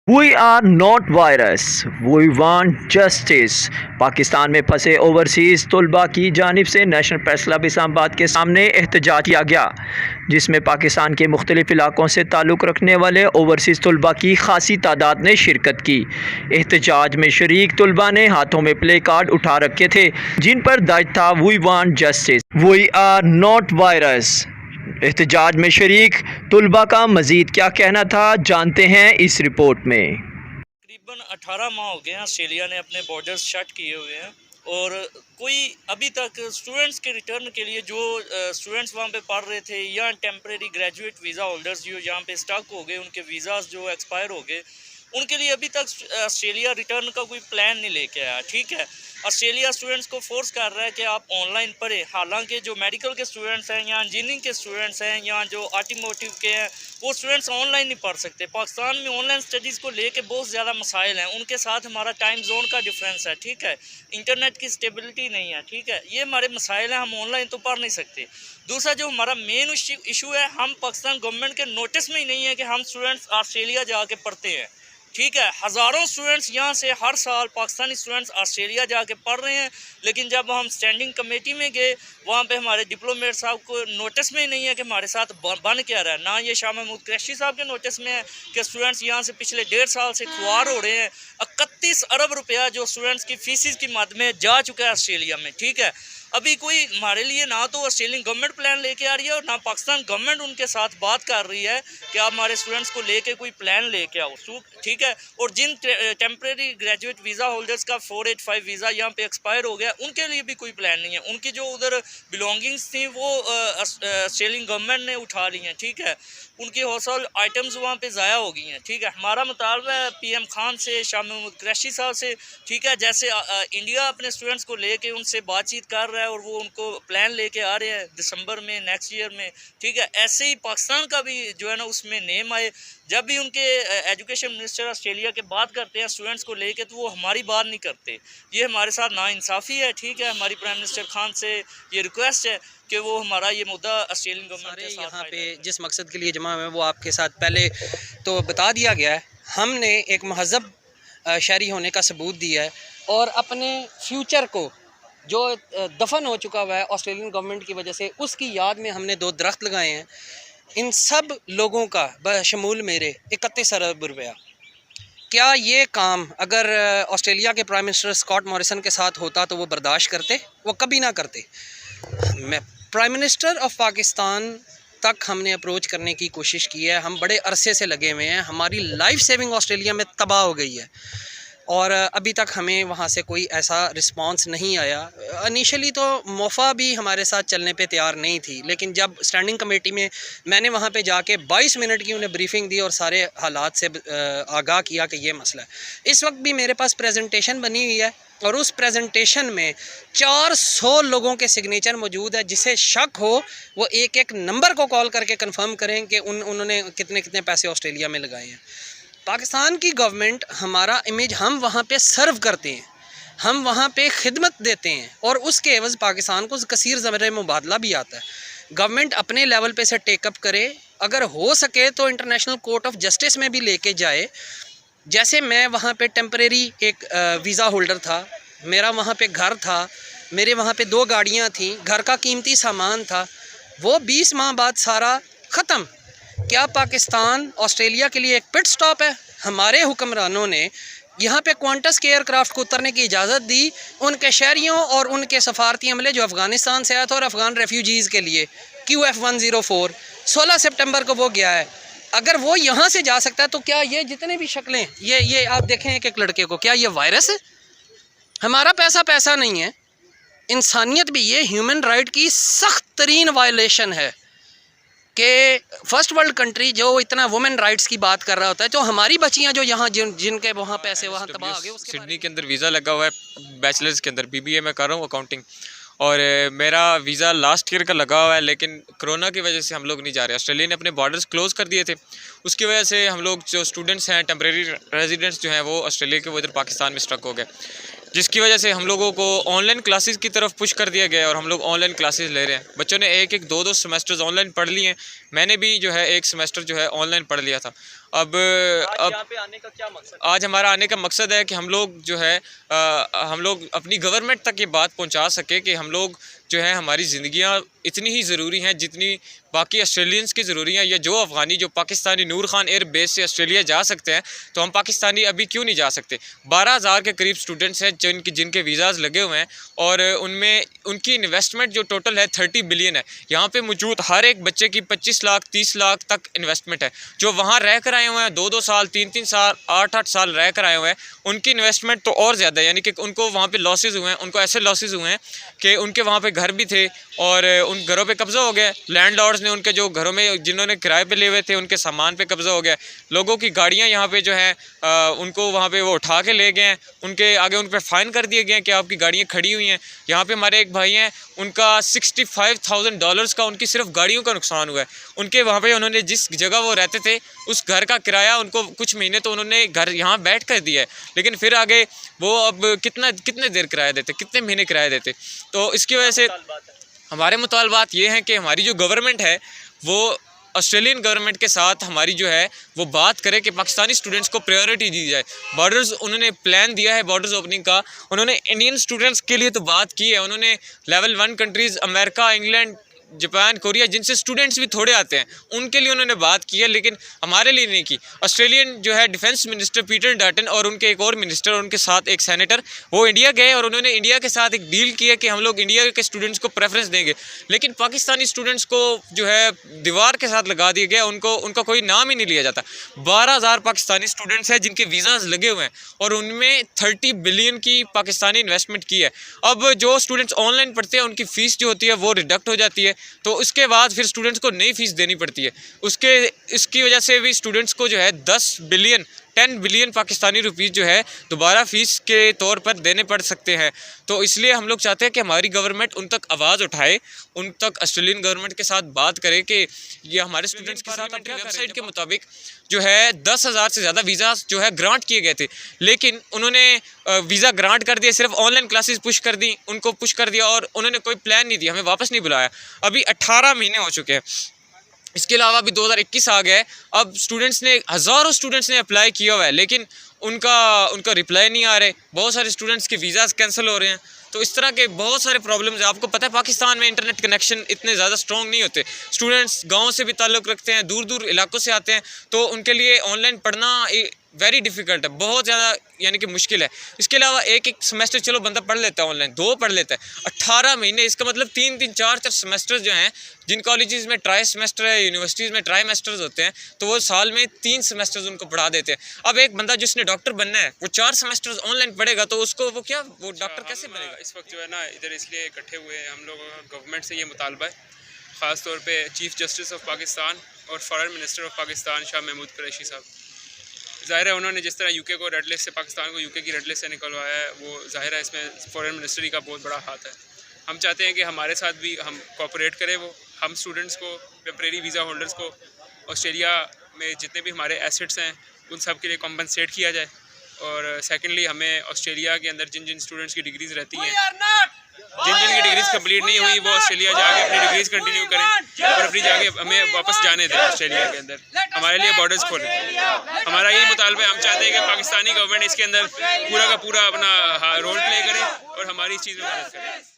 We are not virus, we want justice। Pakistan में फंसे overseas तलबा की जानिब से नेशनल प्रेस क्लब इस्लामाबाद के सामने एहतजाज किया गया, जिसमें पाकिस्तान के मुख्तलिफ इलाकों से ताल्लुक़ रखने वाले ओवरसीज़ तलबा की खासी तादाद ने शिरकत की। एहतजाज में शरीक तलबा ने हाथों में प्ले कार्ड उठा रखे थे जिन पर दर्ज था we want justice, we are not virus. एहतजाज में शरीक तलबा का मज़ीद क्या कहना था, जानते हैं इस रिपोर्ट में। तकरीबन 18 माह हो गए हैं ऑस्ट्रेलिया ने अपने बॉर्डर्स शट किए हुए हैं और कोई अभी तक स्टूडेंट्स के रिटर्न के लिए जो स्टूडेंट्स वहाँ पे पढ़ रहे थे या टेम्परेरी ग्रेजुएट वीज़ा होल्डर्स जो यहाँ पे स्टक हो गए, उनके वीज़ाज जो एक्सपायर हो गए, उनके लिए अभी तक ऑस्ट्रेलिया रिटर्न का कोई प्लान नहीं लेके आया। ठीक है, ऑस्ट्रेलिया स्टूडेंट्स को फोर्स कर रहा है कि आप ऑनलाइन पढ़ें, हालांकि जो मेडिकल के स्टूडेंट्स हैं या इंजीनियरिंग के स्टूडेंट्स हैं या जो ऑटोमोटिव के हैं वो स्टूडेंट्स ऑनलाइन नहीं पढ़ सकते। पाकिस्तान में ऑनलाइन स्टडीज़ को लेके बहुत ज़्यादा मसाइल हैं, उनके साथ हमारा टाइम जोन का डिफरेंस है। ठीक है, इंटरनेट की स्टेबिलिटी नहीं है। ठीक है, ये हमारे मसाइल हैं, हम ऑनलाइन तो पढ़ नहीं सकते। दूसरा जो हमारा मेन इशू है, हम पाकिस्तान गवर्नमेंट के नोटिस में ही नहीं है कि हम स्टूडेंट्स ऑस्ट्रेलिया जाके पढ़ते हैं। ठीक है, हज़ारों स्टूडेंट्स यहाँ से हर साल पाकिस्तानी स्टूडेंट्स ऑस्ट्रेलिया जाके पढ़ रहे हैं, लेकिन जब हम स्टैंडिंग कमेटी में गए वहाँ पे हमारे डिप्लोमेट साहब को नोटिस में ही नहीं है कि हमारे साथ बन क्या रहा है। ना ये शाह महमूद कुरैशी साहब के नोटिस में है कि स्टूडेंट्स यहाँ से पिछले 1.5 साल से खुआर हो रहे हैं। 31 अरब रुपया जो स्टूडेंट्स की फीसिस की मद में जा चुका है ऑस्ट्रेलिया में। ठीक है, अभी कोई हमारे लिए ना तो ऑस्ट्रेलियन गवर्नमेंट प्लान लेके आ रही है और ना पाकिस्तान गवर्नमेंट उनके साथ बात कर रही है कि आप हमारे स्टूडेंट्स को लेके कोई प्लान लेके आओ। ठीक है, और जिन टेम्परेरी ग्रेजुएट वीज़ा होल्डर्स का 485 वीज़ा यहाँ पे एक्सपायर हो गया, उनके लिए भी कोई प्लान नहीं है। उनकी जो उधर बिलोंगिंग्स थी वो ऑस्ट्रेलियन गवर्नमेंट ने उठा ली हैं। ठीक है, उनकी हौसल आइटम्स वहाँ पे ज़ाया हो गई हैं। ठीक है, हमारा मुतालबा है PM खान से, शाह महमूद कुरैशी साहब से। ठीक है, जैसे इंडिया अपने स्टूडेंट्स को लेके उनसे बातचीत कर रहा है और वो उनको प्लान लेके आ रहे हैं दिसंबर में, नेक्स्ट ईयर में। ठीक है, ऐसे ही पाकिस्तान का भी जो है ना उसमें नेम आए। जब भी उनके एजुकेशन मिनिस्टर ऑस्ट्रेलिया के बात करते हैं स्टूडेंट्स को लेके तो वो हमारी बात नहीं करते, ये हमारे साथ नाइंसाफ़ी है। ठीक है, हमारी प्राइम मिनिस्टर खान से ये रिक्वेस्ट है कि वो हमारा ये मुद्दा ऑस्ट्रेलियन गवर्नमेंट के साथ यहाँ पे जिस मकसद के लिए जमा है वो आपके साथ पहले तो बता दिया गया है। हमने एक महज़ब शहरी होने का सबूत दिया है और अपने फ्यूचर को जो दफन हो चुका हुआ है ऑस्ट्रेलियन गवर्नमेंट की वजह से, उसकी याद में हमने 2 दरख्त लगाए हैं। इन सब लोगों का बशमूल मेरे 31 अरब रुपया। क्या ये काम अगर ऑस्ट्रेलिया के प्राइम मिनिस्टर स्कॉट मॉरिसन के साथ होता तो वो बर्दाश्त करते? वो कभी ना करते। मैं प्राइम मिनिस्टर ऑफ पाकिस्तान तक हमने अप्रोच करने की कोशिश की है, हम बड़े अरसे से लगे हुए हैं। हमारी लाइफ सेविंग ऑस्ट्रेलिया में तबाह हो गई है और अभी तक हमें वहाँ से कोई ऐसा रिस्पांस नहीं आया। इनिशियली तो मोफ़ा भी हमारे साथ चलने पे तैयार नहीं थी, लेकिन जब स्टैंडिंग कमेटी में मैंने वहाँ पे जाके 22 मिनट की उन्हें ब्रीफिंग दी और सारे हालात से आगाह किया कि ये मसला है। इस वक्त भी मेरे पास प्रेजेंटेशन बनी हुई है और उस प्रेजेंटेशन में 400 लोगों के सिग्नेचर मौजूद है। जिसे शक हो वो एक नंबर को कॉल करके कंफर्म करें कि उन्होंने कितने पैसे ऑस्ट्रेलिया में लगाए हैं। पाकिस्तान की गवर्नमेंट, हमारा इमेज हम वहाँ पे सर्व करते हैं, हम वहाँ पे खिदमत देते हैं और उसके एवज़ पाकिस्तान को कसीर ज़मरे मुबादला भी आता है। गवर्नमेंट अपने लेवल पे से टेकअप करे, अगर हो सके तो इंटरनेशनल कोर्ट ऑफ जस्टिस में भी लेके जाए। जैसे मैं वहाँ पे टेम्परेरी एक वीज़ा होल्डर था, मेरा वहाँ पे घर था, मेरे वहाँ पे 2 गाड़ियाँ थीं, घर का कीमती सामान था, वो 20 माह बाद सारा ख़त्म। क्या पाकिस्तान ऑस्ट्रेलिया के लिए एक पिट स्टॉप है? हमारे हुक्मरानों ने यहाँ पे क्वांटस के एयरक्राफ्ट को उतरने की इजाज़त दी उनके शहरियों और उनके सफारती अमले जो अफ़गानिस्तान से आया था और अफ़गान रेफ्यूजीज़ के लिए QF-104 16 सितंबर को वो गया है। अगर वो यहाँ से जा सकता है तो क्या ये जितने भी शक्लें ये आप देखें एक लड़के को, क्या ये वायरस है? हमारा पैसा पैसा नहीं है, इंसानियत भी, ये ह्यूमन राइट की सख्त तरीन वायलेशन है कि फर्स्ट वर्ल्ड कंट्री जो इतना वुमेन राइट्स की बात कर रहा होता है, तो हमारी बच्चियां जो यहाँ जिनके वहाँ पैसे वहाँ तबाह हो गए। सिडनी के अंदर वीज़ा लगा हुआ है बैचलर्स के अंदर, BBA में कर रहा हूँ अकाउंटिंग, और मेरा वीज़ा लास्ट ईयर का लगा हुआ है, लेकिन कोरोना की वजह से हम लोग नहीं जा रहे। ऑस्ट्रेलिया ने अपने बॉर्डर्स क्लोज़ कर दिए थे, उसकी वजह से हम लोग जो स्टूडेंट्स हैं, टेम्परेरी रेजिडेंट्स जो हैं, वो ऑस्ट्रेलिया के वो इधर पाकिस्तान में स्ट्रक हो गए, जिसकी वजह से हम लोगों को ऑनलाइन क्लासेस की तरफ पुश कर दिया गया और हम लोग ऑनलाइन क्लासेस ले रहे हैं। बच्चों ने एक एक दो दो सेमेस्टर्स ऑनलाइन पढ़ लिए हैं, मैंने भी जो है एक सेमेस्टर जो है ऑनलाइन पढ़ लिया था। अब यहाँ पे आने का क्या मकसद? आज हमारा आने का मकसद है कि हम लोग जो है हम लोग अपनी गवर्नमेंट तक ये बात पहुँचा सके कि हम लोग जो है, हमारी ज़िंदगियाँ इतनी ही ज़रूरी हैं जितनी बाकी ऑस्ट्रेलियंस की ज़रूरी हैं। या जो अफ़गानी, जो पाकिस्तानी नूर खान एयर बेस से ऑस्ट्रेलिया जा सकते हैं, तो हम पाकिस्तानी अभी क्यों नहीं जा सकते? 12,000 के करीब स्टूडेंट्स हैं जिनके वीज़ाज़ लगे हुए हैं, और उनमें उनकी इन्वेस्टमेंट जो टोटल है 30 बिलियन है। यहाँ पे मौजूद हर एक बच्चे की 25 लाख 30 लाख तक इन्वेस्टमेंट है। जो वहाँ रह कर आए हुए हैं, 2-2 साल 3-3 साल 8-8 साल रह कर आए हुए हैं, उनकी इन्वेस्टमेंट तो और ज़्यादा है। यानी कि उनको वहाँ पर लॉसेस हुए हैं, उनको ऐसे लॉसेस हुए हैं कि उनके वहाँ पर घर भी थे और उन घरों पे कब्ज़ा हो गया। लैंडलॉर्ड्स ने उनके जो घरों में जिन्होंने किराए पे लिए हुए थे, उनके सामान पे कब्ज़ा हो गया। लोगों की गाड़ियाँ यहाँ पे जो हैं उनको वहाँ पे वो उठा के ले गए हैं, उनके आगे उन पे फ़ाइन कर दिए गए हैं कि आपकी गाड़ियाँ खड़ी हुई हैं। यहाँ पे हमारे एक भाई हैं, उनका $65,000 का उनकी सिर्फ गाड़ियों का नुकसान हुआ है। उनके वहाँ पे उन्होंने जिस जगह वो रहते थे, उस घर का किराया उनको कुछ महीने तो उन्होंने घर यहाँ बैठ कर दिया है, लेकिन फिर आगे वो अब कितने देर किराया देते, कितने महीने किराया देते। तो इसकी वजह से हमारे मुतालबात ये हैं कि हमारी जो गवर्नमेंट है वो ऑस्ट्रेलियन गवर्नमेंट के साथ हमारी जो है वो बात करे कि पाकिस्तानी स्टूडेंट्स को प्रायोरिटी दी जाए। बॉर्डर्स उन्होंने प्लान दिया है बॉर्डर्स ओपनिंग का, उन्होंने इंडियन स्टूडेंट्स के लिए तो बात की है। उन्होंने level 1 countries America, England, Japan, Korea, जिनसे स्टूडेंट्स भी थोड़े आते हैं, उनके लिए उन्होंने बात की है, लेकिन हमारे लिए नहीं की। ऑस्ट्रेलियन जो है डिफेंस मिनिस्टर पीटर डटन और उनके एक और मिनिस्टर और उनके साथ एक सेनेटर, वो इंडिया गए और उन्होंने इंडिया के साथ एक डील की है कि हम लोग इंडिया के स्टूडेंट्स को प्रेफरेंस देंगे, लेकिन पाकिस्तानी स्टूडेंट्स को जो है दीवार के साथ लगा दिया गया, उनका कोई नाम ही नहीं लिया जाता। 12,000 पाकिस्तानी स्टूडेंट्स हैं जिनके वीज़ाज़ लगे हुए हैं और उनमें 30 बिलियन की पाकिस्तानी इन्वेस्टमेंट की है। अब जो स्टूडेंट्स ऑनलाइन पढ़ते हैं, उनकी फ़ीस जो होती है वो रिडक्ट हो जाती है, तो उसके बाद फिर स्टूडेंट्स को नई फ़ीस देनी पड़ती है। इसकी वजह से भी स्टूडेंट्स को जो है 10 बिलियन पाकिस्तानी रुपीस जो है दोबारा फ़ीस के तौर पर देने पड़ सकते हैं। तो इसलिए हम लोग चाहते हैं कि हमारी गवर्नमेंट उन तक आवाज़ उठाए, उन तक ऑस्ट्रेलियन गवर्नमेंट के साथ बात करे कि ये हमारे स्टूडेंट्स के साथ अपनी वेबसाइट के मुताबिक जो है 10,000 से ज़्यादा वीज़ा जो है ग्रांट किए गए थे, लेकिन उन्होंने वीज़ा ग्रांट कर दिए, सिर्फ ऑनलाइन क्लासेस पुश कर दी, उनको पुश कर दिया और उन्होंने कोई प्लान नहीं दिया, हमें वापस नहीं बुलाया। अभी 18 महीने हो चुके हैं। इसके अलावा अभी 2021 आ गया है, अब हज़ारों स्टूडेंट्स ने अप्लाई किया हुआ है, लेकिन उनका रिप्लाई नहीं आ रहे। बहुत सारे स्टूडेंट्स के वीज़ाज़ कैंसिल हो रहे हैं। तो इस तरह के बहुत सारे प्रॉब्लम्स हैं। आपको पता है पाकिस्तान में इंटरनेट कनेक्शन इतने ज़्यादा स्ट्रॉन्ग नहीं होते। स्टूडेंट्स गाँव से भी ताल्लुक़ रखते हैं, दूर दूर इलाकों से आते हैं, तो उनके लिए ऑनलाइन पढ़ना वेरी डिफ़िकल्ट है, बहुत ज़्यादा यानी कि मुश्किल है। इसके अलावा एक सेमेस्टर चलो बंदा पढ़ लेता है ऑनलाइन, 2 पढ़ लेता है, 18 महीने, इसका मतलब 3-3 4-4 सेमेस्टर जो हैं, जिन कॉलेजेस में ट्राई सेमेस्टर है, यूनिवर्सिटीज़ में ट्राई मेस्टर्स होते हैं, तो वो साल में 3 सेमेस्टर्स उनको पढ़ा देते हैं। अब एक बंदा जिसने डॉक्टर बनना है, वो 4 सेमेस्टर्स ऑनलाइन पढ़ेगा, तो उसको वो डॉक्टर कैसे बनेगा? इस वक्त जो है ना इधर इसलिए इकट्ठे हुए हैं हम लोग, गवर्नमेंट से ये मुतालबा है, ख़ास तौर पे चीफ़ जस्टिस ऑफ पाकिस्तान और foreign minister of Pakistan Shah Mahmood Qureshi साहब। ज़ाहिर है उन्होंने जिस तरह यूके को रेड लिस्ट से, पाकिस्तान को यूके की रेड लिस्ट से निकलवाया है, वो ज़ाहिर है इसमें फॉरेन मिनिस्ट्री का बहुत बड़ा हाथ है। हम चाहते हैं कि हमारे साथ भी हम कोऑपरेट करें, हम स्टूडेंट्स को, टेम्परेरी वीज़ा होल्डर्स को ऑस्ट्रेलिया में जितने भी हमारे एसेट्स हैं उन सब के लिए कॉम्पनसेट किया जाए। और सेकेंडली हमें ऑस्ट्रेलिया के अंदर जिन स्टूडेंट्स की डिग्रीज़ रहती हैं, जिन की डिग्रीज़ कंप्लीट नहीं हुई, वो ऑस्ट्रेलिया जाके अपनी डिग्रीज़ कंटिन्यू करें और अपनी जाके हमें वापस जाने दें ऑस्ट्रेलिया के अंदर, हमारे लिए बॉर्डर्स खोलें। हमारा यही मुतालबा है। हम चाहते हैं कि पाकिस्तानी गवर्नमेंट इसके अंदर पूरा का पूरा अपना रोल प्ले करे और हमारी इस चीज़ में मदद करे।